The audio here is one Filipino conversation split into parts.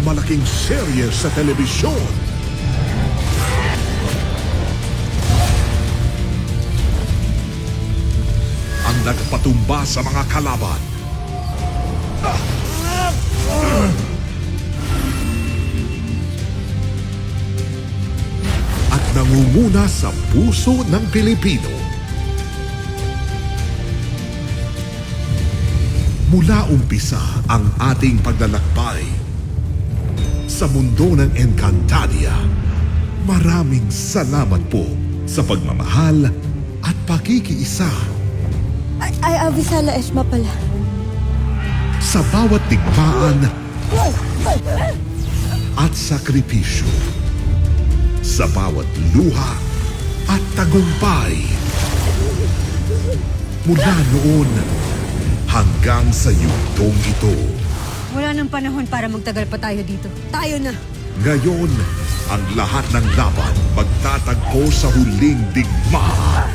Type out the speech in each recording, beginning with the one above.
pinakamalaking serye sa telebisyon. Ang nagpatumba sa mga kalaban. At nangunguna sa puso ng Pilipino. Mula umpisa ang ating paglalakbay sa mundo ng Encantadia. Maraming salamat po sa pagmamahal at pakikiisa. Ay, Avisala Esma pala. Sa bawat digmaan at sakripisyo. Sa bawat luha at tagumpay. Mula noon hanggang sa yugtong ito. Wala nang panahon para magtagal pa tayo dito. Tayo na! Ngayon, ang lahat ng laban magtatagpo sa huling digmaan.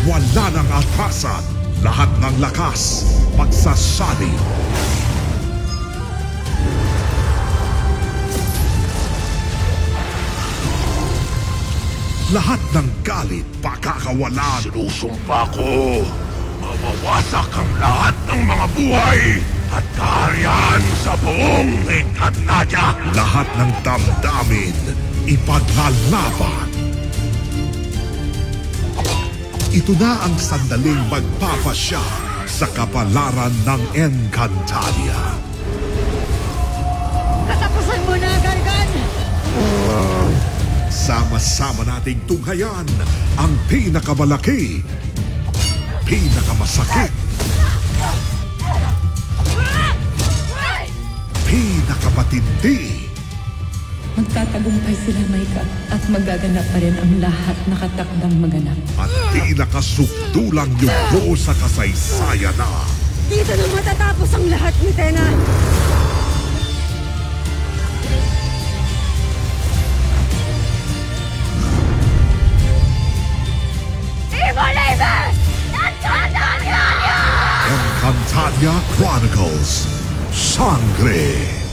Wala nang atrasan. Lahat ng lakas magsasali. Lahat ng galit pakakawalan. Sinusumpa ko, mawawasak ang lahat ng mga buhay at kaharian sa buong Encantadia. Lahat ng damdamin ipaglalaban. Ito na ang sandaling magpapasya sa kapalaran ng Encantadia. Katapusan mo na, Gargan! Sama-sama nating tunghayan ang pinakamalaki, pinakamasakit, pinakamatindi. Magtatagumpay sila, Maika, at magaganap pa rin ang lahat na katakdang maganap. At pinakasukdulang yugto sa kasaysayan na. Dito na matatapos ang lahat, Mitena! Encantadia Chronicles. Sangre.